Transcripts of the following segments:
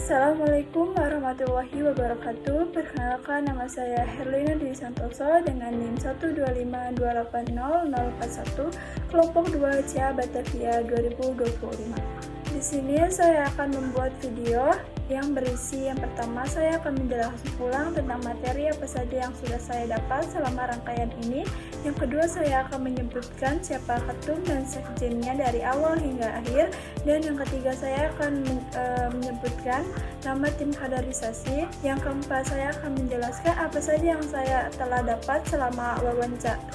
Assalamualaikum warahmatullahi wabarakatuh. Perkenalkan, nama saya Herlina Dwi Santoso dengan NIM 125280041, kelompok 2 CA Batavia 2025. Di sini saya akan membuat video yang berisi, yang pertama saya akan menjelaskan ulang tentang materi apa saja yang sudah saya dapat selama rangkaian ini. Yang kedua, saya akan menyebutkan siapa ketum dan sekjennya dari awal hingga akhir. Dan yang ketiga, saya akan menyebutkan nama tim kaderisasi. Yang keempat, saya akan menjelaskan apa saja yang saya telah dapat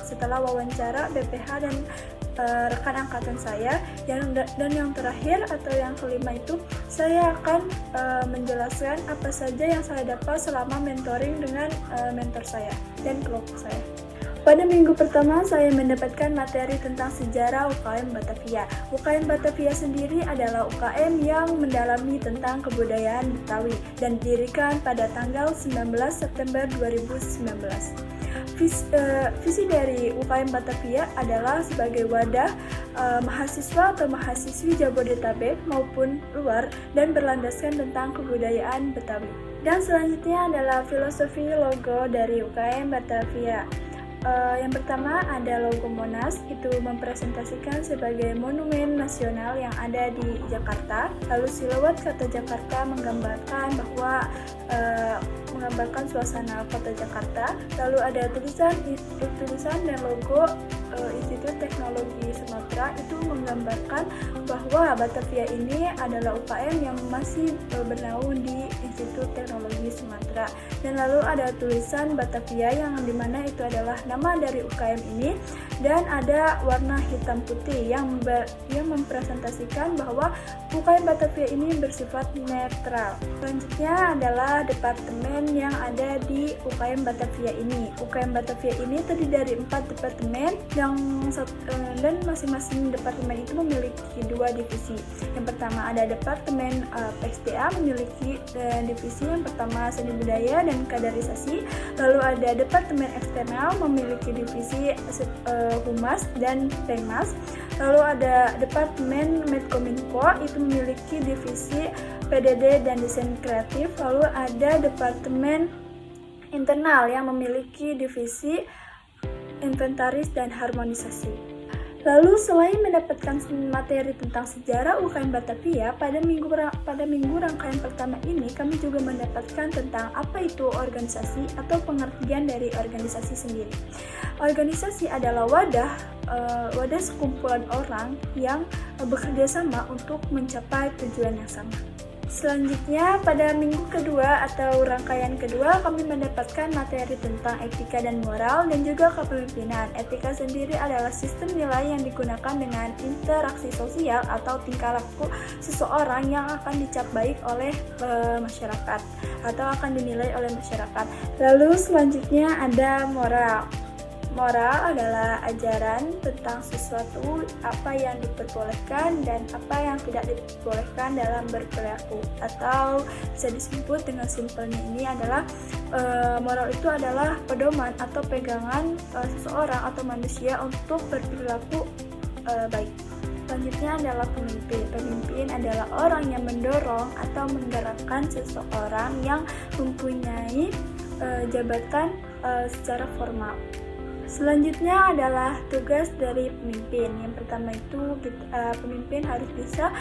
setelah wawancara BPH dan rekan angkatan saya. Dan yang terakhir atau yang kelima itu, saya akan menjelaskan apa saja yang saya dapat selama mentoring dengan mentor saya dan kelompok saya. Pada minggu pertama, saya mendapatkan materi tentang sejarah UKM Batavia. UKM Batavia sendiri adalah UKM yang mendalami tentang kebudayaan Betawi dan didirikan pada tanggal 19 September 2019. Visi dari UKM Batavia adalah sebagai wadah mahasiswa atau mahasiswi Jabodetabek maupun luar dan berlandaskan tentang kebudayaan Betawi. Dan selanjutnya adalah filosofi logo dari UKM Batavia. Yang pertama ada logo Monas, itu mempresentasikan sebagai monumen nasional yang ada di Jakarta. Lalu siluet kata Jakarta menggambarkan suasana kota Jakarta. Lalu ada tulisan dan logo Institut Teknologi Sumatera, itu menggambarkan bahwa Batavia ini adalah UKM yang masih bernaung di Institut Teknologi Sumatera. Dan lalu ada tulisan Batavia yang dimana itu adalah nama dari UKM ini, dan ada warna hitam putih yang mempresentasikan bahwa UKM Batavia ini bersifat netral. Selanjutnya adalah departemen yang ada di UKM Batavia ini. UKM Batavia ini terdiri dari 4 departemen dan masing-masing departemen itu memiliki 2 divisi. Yang pertama ada departemen PSDA, memiliki divisi yang pertama seni budaya dan kaderisasi. Lalu ada departemen eksternal, memiliki divisi humas dan penmas. Lalu ada departemen Medkominfo, itu memiliki divisi PDD dan desain kreatif. Lalu ada departemen internal yang memiliki divisi inventaris dan harmonisasi. Lalu selain mendapatkan materi tentang sejarah UKM Batavia, pada minggu rangkaian pertama ini kami juga mendapatkan tentang apa itu organisasi atau pengertian dari organisasi sendiri. Organisasi adalah wadah sekumpulan orang yang bekerja sama untuk mencapai tujuan yang sama. Selanjutnya, pada minggu kedua atau rangkaian kedua, kami mendapatkan materi tentang etika dan moral dan juga kepemimpinan. Etika sendiri adalah sistem nilai yang digunakan dengan interaksi sosial atau tingkah laku seseorang yang akan dicap baik oleh masyarakat atau akan dinilai oleh masyarakat. Lalu selanjutnya ada moral. Moral adalah ajaran tentang sesuatu, apa yang diperbolehkan dan apa yang tidak diperbolehkan dalam berperilaku, atau bisa disebut dengan simpelnya ini adalah moral itu adalah pedoman atau pegangan seseorang atau manusia untuk berperilaku baik. Selanjutnya adalah pemimpin. Pemimpin adalah orang yang mendorong atau menggerakkan seseorang yang mempunyai jabatan secara formal. Selanjutnya adalah tugas dari pemimpin. Yang pertama itu pemimpin harus bisa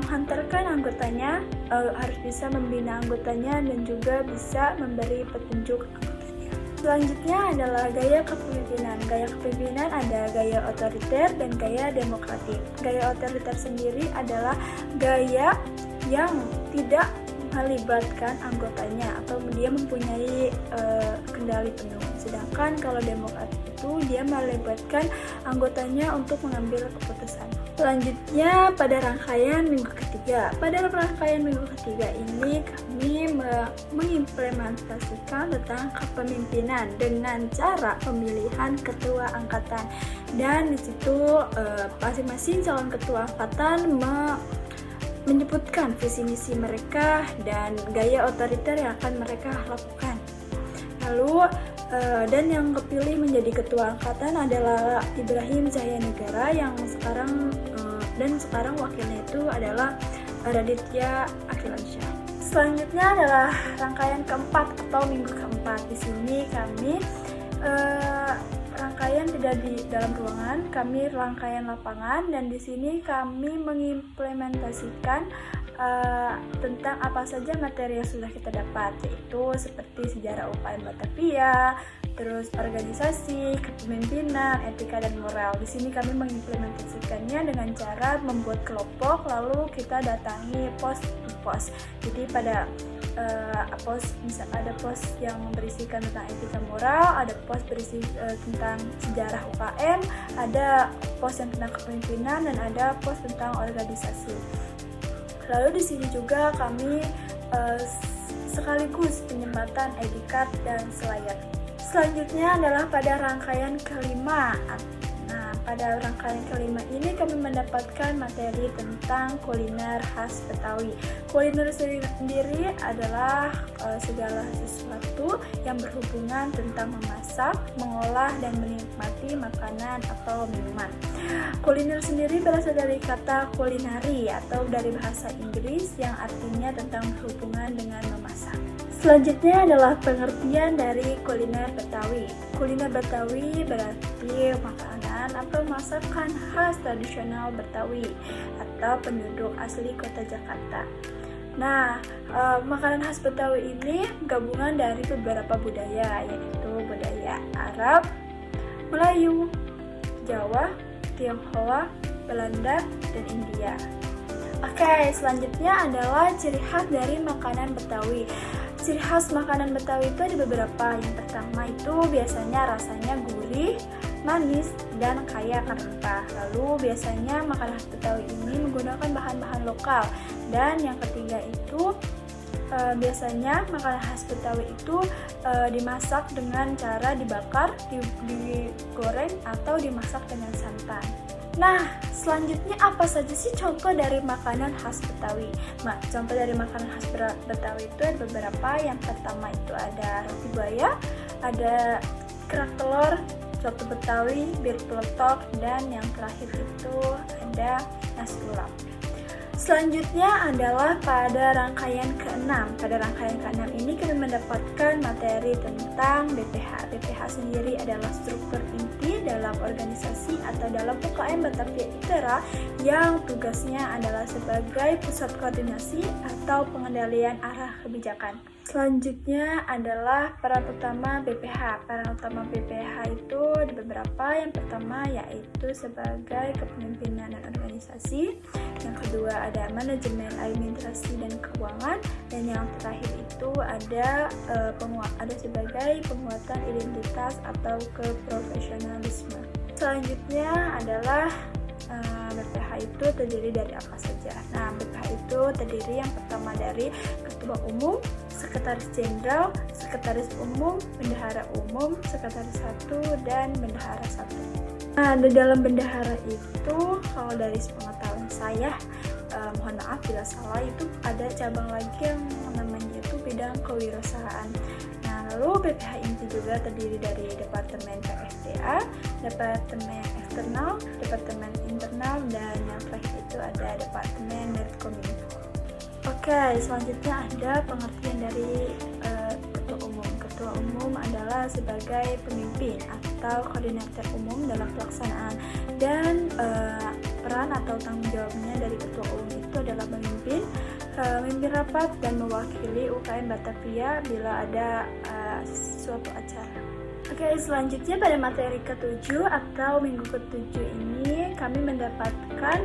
menghantarkan anggotanya, harus bisa membina anggotanya dan juga bisa memberi petunjuk anggotanya. Selanjutnya adalah gaya kepemimpinan. Gaya kepemimpinan ada gaya otoriter dan gaya demokratik. Gaya otoriter sendiri adalah gaya yang tidak melibatkan anggotanya atau dia mempunyai kendali penuh. Sedangkan kalau demokratik itu dia melibatkan anggotanya untuk mengambil keputusan. Selanjutnya pada rangkaian minggu ketiga. Pada rangkaian minggu ketiga ini kami mengimplementasikan tentang kepemimpinan dengan cara pemilihan ketua angkatan. Dan di situ masing-masing calon ketua angkatan menyebutkan visi misi mereka dan gaya otoriter yang akan mereka lakukan. Lalu dan yang kepilih menjadi ketua angkatan adalah Ibrahim Cahyanegara yang sekarang wakilnya itu adalah Raditya Akhilansyah. Selanjutnya adalah rangkaian keempat atau minggu keempat. Di sini kami rangkaian tidak di dalam ruangan, kami rangkaian lapangan, dan di sini kami mengimplementasikan tentang apa saja materi yang sudah kita dapat, yaitu seperti sejarah UKM Batavia, terus organisasi, kepemimpinan, etika dan moral. Di sini kami mengimplementasikannya dengan cara membuat kelompok, lalu kita datangi pos to pos. Jadi pada bisa ada pos yang berisikan tentang etika moral, ada pos berisi tentang sejarah UKM, ada pos yang tentang kepemimpinan, dan ada pos tentang organisasi. Lalu di sini juga kami sekaligus penyempatan ID card dan selayar. Selanjutnya adalah pada rangkaian kelima. Nah, pada rangkaian kelima ini kami mendapatkan materi tentang kuliner khas Betawi. Kuliner sendiri adalah segala sesuatu yang berhubungan tentang memasak, mengolah, dan menikmati makanan atau minuman. Kuliner sendiri berasal dari kata kulinari atau dari bahasa Inggris yang artinya tentang berhubungan dengan memasak. Selanjutnya adalah pengertian dari kuliner Betawi. Kuliner Betawi berarti makanan atau masakan khas tradisional Betawi atau penduduk asli kota Jakarta. Nah, makanan khas Betawi ini gabungan dari beberapa budaya, yaitu budaya Arab, Melayu, Jawa, Tionghoa, Belanda, dan India. Oke, selanjutnya adalah ciri khas dari makanan Betawi. Ciri khas makanan Betawi itu ada beberapa. Yang pertama itu biasanya rasanya gurih, manis, dan kaya akan rempah. Lalu biasanya makanan khas Betawi ini menggunakan bahan-bahan lokal. Dan yang ketiga itu biasanya makanan khas Betawi itu dimasak dengan cara dibakar, digoreng, atau dimasak dengan santan. Nah, selanjutnya apa saja sih contoh dari makanan khas Betawi? Contoh dari makanan khas Betawi itu ada beberapa. Yang pertama itu ada roti buaya, ada kerak telur, soto Betawi, bir peletok, dan yang terakhir itu ada nasi ulam. Selanjutnya adalah pada rangkaian ke-6. Pada rangkaian ke-6 ini kami mendapatkan materi tentang BPH. BPH sendiri adalah struktur inti dalam organisasi atau dalam UKM Batavia ITERA yang tugasnya adalah sebagai pusat koordinasi atau pengendalian arah kebijakan. Selanjutnya adalah peran utama BPH. Peran utama BPH itu ada beberapa. Yang pertama yaitu sebagai kepemimpinan dan organisasi. Yang kedua ada manajemen administrasi dan keuangan. Dan yang terakhir itu ada sebagai penguatan identitas atau keprofesionalisme. Selanjutnya adalah BPH itu terdiri dari apa saja? Nah, BPH itu terdiri yang pertama dari Ketua Umum, Sekretaris Jenderal, Sekretaris Umum, Bendahara Umum, Sekretaris 1, dan Bendahara 1. Nah, di dalam bendahara itu, kalau dari sepengetahuan saya, mohon maaf bila salah, itu ada cabang lagi yang namanya itu bidang kewirausahaan. Nah, lalu BPH inti juga terdiri dari Departemen PFDA, Departemen Eksternal, Departemen Internal, dan yang terakhir itu ada Departemen Netkominfo. Oke, selanjutnya ada pengertian dari Ketua Umum. Ketua Umum adalah sebagai pemimpin atau koordinator umum dalam pelaksanaan, dan peran atau tanggung jawabnya dari Ketua Umum itu adalah memimpin rapat dan mewakili UKM Batavia bila ada suatu acara. Oke, selanjutnya pada materi ke-7 atau minggu ke-7 ini kami mendapatkan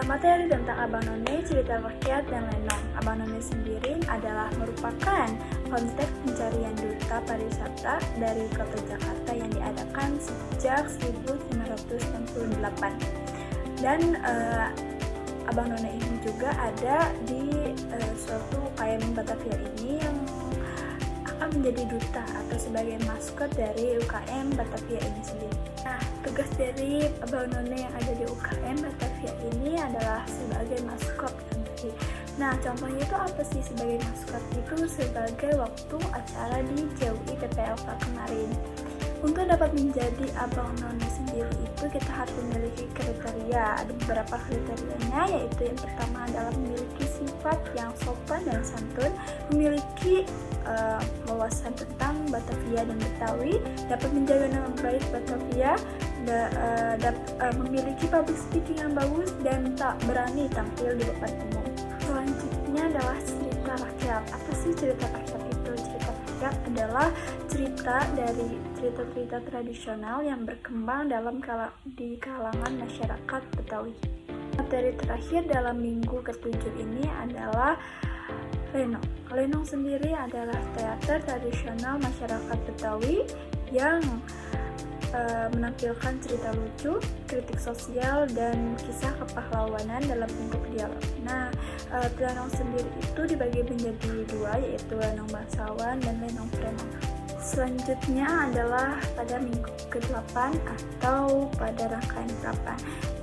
materi tentang Abang None, cerita rakyat, dan lenong. Abang None sendiri adalah merupakan konteks pencarian duta pariwisata dari kota Jakarta yang diadakan sejak 1968. Dan Abang None ini juga ada di suatu UKM Batavia ini yang akan menjadi duta atau sebagai maskot dari UKM Batavia ini sendiri. Nah, tugas dari Abang None yang ada di UKM Batavia ini adalah sebagai maskot nanti. Nah, contohnya itu apa sih sebagai maskot? Itu sebagai waktu acara di JUI PPLK kemarin. Untuk dapat menjadi Abang None sendiri itu kita harus memiliki kriteria. Ada beberapa kriterianya, yaitu yang pertama adalah memiliki bersifat yang sopan dan santun, memiliki wawasan tentang Batavia dan Betawi, dapat menjaga nama baik Batavia, memiliki public speaking yang bagus, dan tak berani tampil di depan umum. Selanjutnya adalah cerita rakyat. Apa sih cerita rakyat itu? Cerita rakyat adalah cerita dari cerita-cerita tradisional yang berkembang di kalangan masyarakat Betawi. Materi terakhir dalam minggu ke-7 ini adalah Lenong. Lenong sendiri adalah teater tradisional masyarakat Betawi yang menampilkan cerita lucu, kritik sosial, dan kisah kepahlawanan dalam bentuk dialog. Nah, Lenong sendiri itu dibagi menjadi dua, yaitu Lenong Bangsawan dan Lenong Preman. Selanjutnya adalah pada minggu ke-8 atau pada rangkaian ke-8.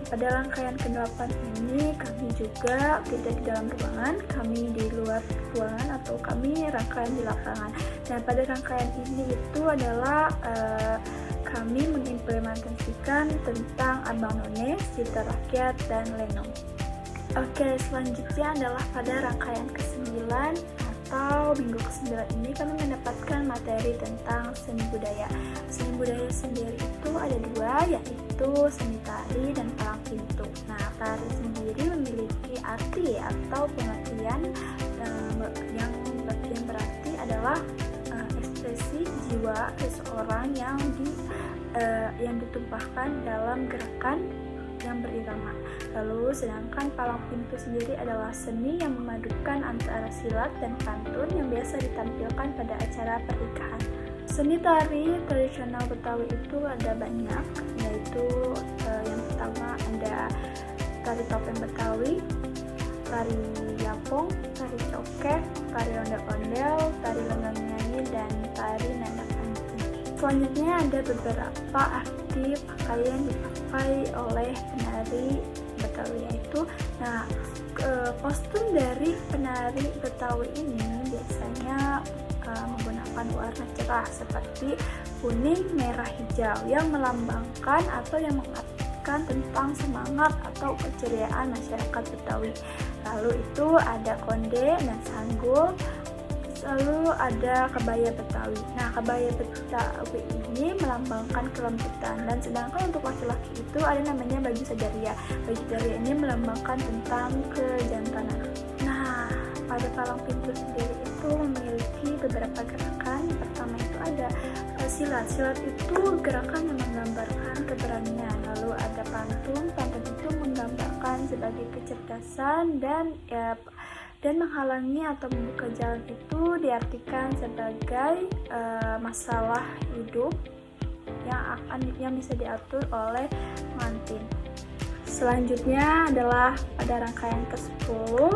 Pada rangkaian ke-8 ini kami juga tidak di dalam ruangan, kami di luar ruangan atau kami rangkaian di lapangan. Nah, pada rangkaian ini itu adalah kami mengimplementasikan tentang Abang None, cerita rakyat, dan Lenong. Oke, selanjutnya adalah pada rangkaian ke-9 atau minggu ke-9 ini kami mendapatkan materi tentang seni budaya. Seni budaya sendiri itu ada dua, yaitu seni tari dan palang pintu. Nah, tari sendiri memiliki arti atau pengertian yang berarti adalah ekspresi jiwa seseorang yang ditumpahkan dalam gerakan yang berirama. Lalu sedangkan palang pintu sendiri adalah seni yang memadukan antara silat dan pantun yang biasa ditampilkan pada acara pernikahan. Seni tari tradisional Betawi itu ada banyak, yaitu yang pertama ada tari topeng Betawi, tari yapong, tari coket, tari ondel-ondel, tari lengan nyanyi, dan tari nandak anting. Selanjutnya ada beberapa arti pakaian dipakai oleh penari Betawi, yaitu kostum dari penari Betawi ini biasanya menggunakan warna cerah seperti kuning, merah, hijau yang melambangkan atau yang mengartikan tentang semangat atau keceriaan masyarakat Betawi. Lalu itu ada konde dan sanggul. Lalu ada kebaya Betawi. Nah, kebaya Betawi ini melambangkan kelembutan, dan sedangkan untuk laki-laki itu ada namanya baju sadaria. Baju sadaria ini melambangkan tentang kejantanan. Nah, pada palang pintu sendiri itu memiliki beberapa gerakan. Pertama itu ada silat. Silat itu gerakan yang menggambarkan keberanian. Lalu ada pantun. Pantun itu menggambarkan sebagai kecerdasan, dan menghalangi atau membuka jalan itu diartikan sebagai masalah hidup yang bisa diatur oleh pengantin. Selanjutnya adalah pada rangkaian ke-10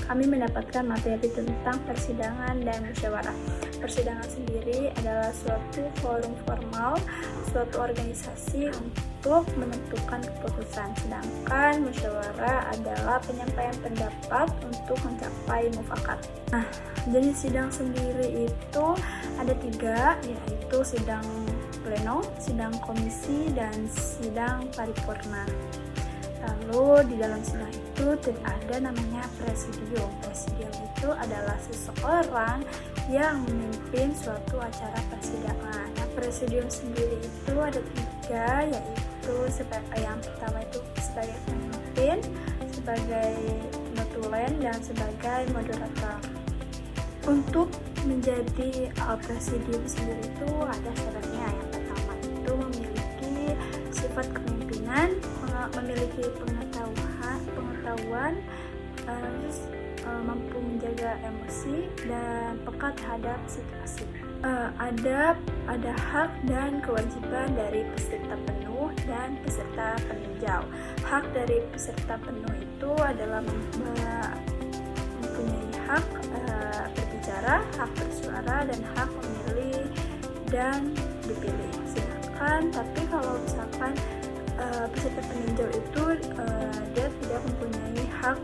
kami mendapatkan materi tentang persidangan dan musyawarah. Persidangan sendiri adalah suatu forum formal, suatu organisasi untuk menentukan keputusan, sedangkan musyawarah adalah penyampaian pendapat untuk mencapai mufakat. Nah, jenis sidang sendiri itu ada 3, yaitu sidang pleno, sidang komisi, dan sidang paripurna. Lalu di dalam sidang itu ada namanya presidium. Presidium itu adalah seseorang yang memimpin suatu acara persidangan. Nah, presidium sendiri itu ada 3, yaitu yang pertama itu sebagai pemimpin, sebagai notulen, dan sebagai moderator. Untuk menjadi presidium sendiri itu ada syaratnya. Yang pertama itu memiliki sifat kepemimpinan, memiliki pengetahuan, mampu menjaga emosi, dan peka terhadap situasi. Ada hak dan kewajiban dari peserta penuh dan peserta peninjau. Hak dari peserta penuh itu adalah mempunyai hak berbicara, hak bersuara, dan hak memilih dan dipilih. Tapi kalau misalkan peserta peninjau itu dia tidak mempunyai hak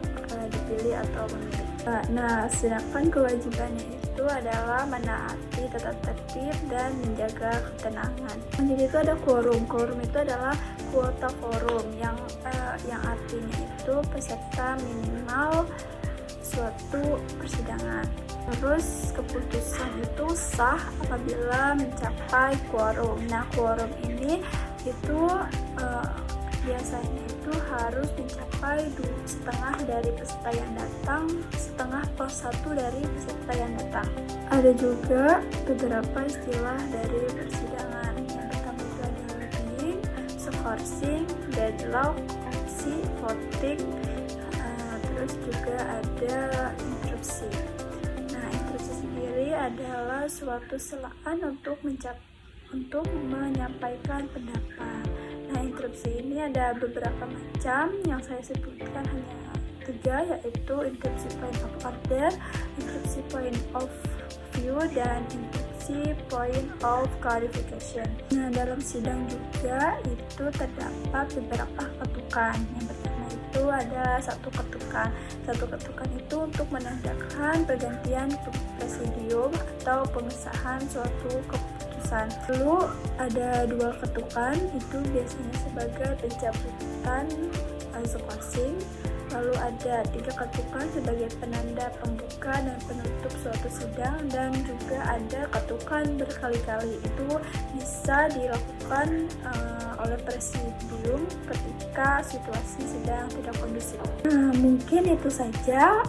dipilih atau memilih. Nah, sedangkan kewajibannya itu adalah menaati tata tertib dan menjaga ketenangan. Jadi itu ada quorum. Quorum itu adalah kuota forum yang yang artinya itu peserta minimal suatu persidangan. Terus keputusan itu sah apabila mencapai quorum. Nah, quorum ini itu biasanya itu harus mencapai 2,5 dari peserta yang datang, 1/2/1 dari peserta yang datang. Ada juga beberapa istilah dari persidangan. Yang pertama itu ada lobbying, sourcing, deadlock, opsi, voting, terus juga ada interupsi. Nah, interupsi sendiri adalah suatu celaan untuk menyampaikan pendapat. Nah, interupsi ini ada beberapa macam, yang saya sebutkan hanya 3, yaitu interupsi point of order, interupsi point of view, dan interupsi point of clarification. Nah, dalam sidang juga itu terdapat beberapa ketukan. Yang pertama itu ada satu ketukan. Satu ketukan itu untuk menandakan pergantian presidium atau pengesahan suatu keputusan. Lalu ada 2 ketukan, itu biasanya sebagai pencabutan squashing. Lalu ada 3 ketukan sebagai penanda pembuka dan penutup suatu sidang, dan juga ada ketukan berkali-kali. Itu bisa dilakukan oleh presidium ketika situasi sedang tidak kondusif. Nah, mungkin itu saja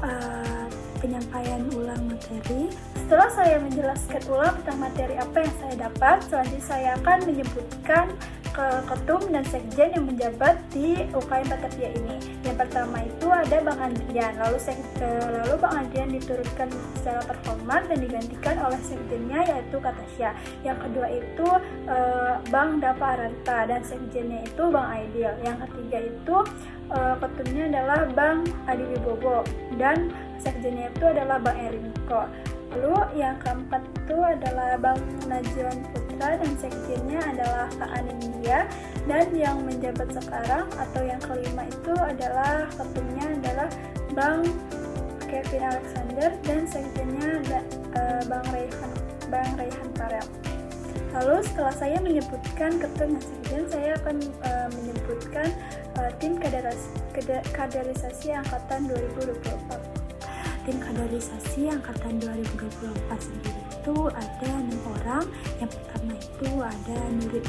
penyampaian ulang materi. Setelah saya menjelaskan ulang tentang materi apa yang saya dapat, selanjutnya saya akan menyebutkan ketum dan sekjen yang menjabat di UKM Batavia ini. Yang pertama itu ada Bang Andrian, lalu Bang Andrian diturunkan secara terhormat dan digantikan oleh sekjennya yaitu Katasya. Yang kedua itu Bang Dava Aranta dan sekjennya itu Bang Aidil. Yang ketiga itu ketumnya adalah Bang Adi Wibowo dan sekjennya itu adalah Bang Erinko. Lalu yang keempat itu adalah Bang Najwan Putra dan sekjennya adalah Kak Anindya, dan yang menjabat sekarang atau yang kelima itu adalah ketumnya adalah Bang Kevin Alexander dan sekjennya Bang Raihan Farel. Lalu setelah saya menyebutkan ketum dan sekjen, saya akan menyebutkan tim kaderisasi angkatan 2024. Tim kaderisasi angkatan 2024 sendiri itu ada 6 orang. Yang pertama itu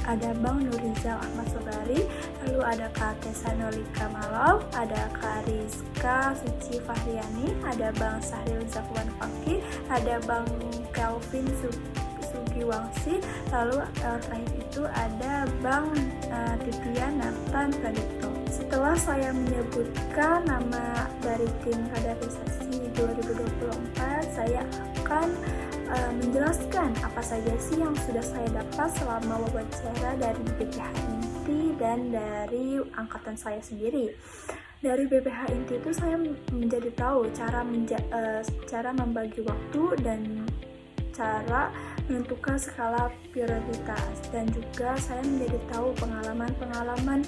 ada Bang Nurizal Ahmad Sobari, lalu ada Kak Tessa Nolika Malau, ada Kak Rizka Suci Fahriani, ada Bang Sahril Zakwan Fakih, ada Bang Kelvin Sugiwangsi, lalu terakhir itu ada Bang Titian Nathan Pradipto. Setelah saya menyebutkan nama dari tim kaderisasi 2024, saya akan menjelaskan apa saja sih yang sudah saya dapat selama wawancara dari BPH Inti dan dari angkatan saya sendiri. Dari BPH Inti itu saya menjadi tahu cara membagi waktu dan cara menentukan skala prioritas, dan juga saya menjadi tahu pengalaman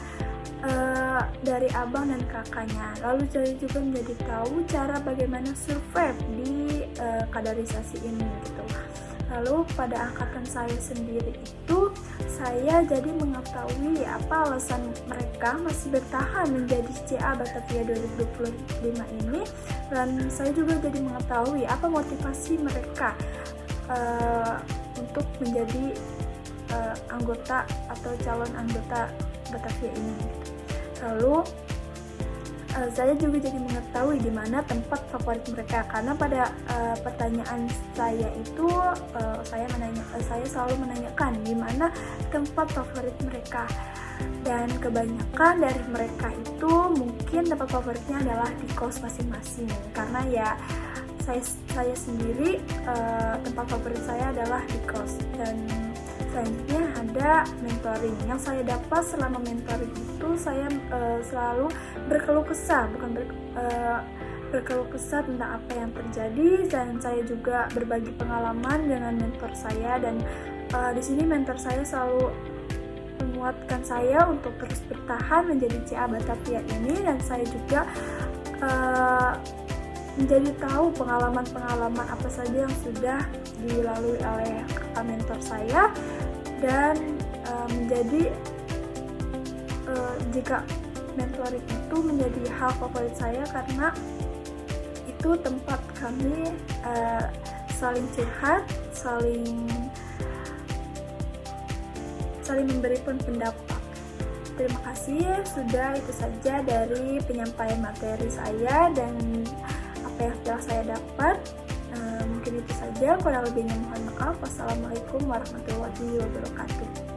dari abang dan kakaknya. Lalu saya juga menjadi tahu cara bagaimana survive di kaderisasi ini gitu. Lalu pada angkatan saya sendiri itu saya jadi mengetahui apa alasan mereka masih bertahan menjadi CA Batavia 2025 ini, dan saya juga jadi mengetahui apa motivasi mereka untuk menjadi anggota atau calon anggota Batavia ini. Lalu saya juga jadi mengetahui di mana tempat favorit mereka, karena pada pertanyaan saya itu saya selalu menanyakan di mana tempat favorit mereka, dan kebanyakan dari mereka itu mungkin tempat favoritnya adalah di kos masing-masing, karena ya saya sendiri tempat favorit saya adalah di kos. Dan selanjutnya ada mentoring. Yang saya dapat selama mentoring itu saya selalu berkeluh kesah, berkeluh kesah tentang apa yang terjadi, dan saya juga berbagi pengalaman dengan mentor saya, dan di sini mentor saya selalu menguatkan saya untuk terus bertahan menjadi CA Batavia ini, dan saya juga menjadi tahu pengalaman-pengalaman apa saja yang sudah dilalui oleh kakak mentor saya, dan menjadi jika mentoring itu menjadi hal favorit saya karena itu tempat kami saling curhat, saling memberikan pendapat. Terima kasih, sudah itu saja dari penyampaian materi saya dan apa yang telah saya dapat. Mungkin itu saja, kurang lebihnya mohon maaf. Wassalamualaikum warahmatullahi wabarakatuh.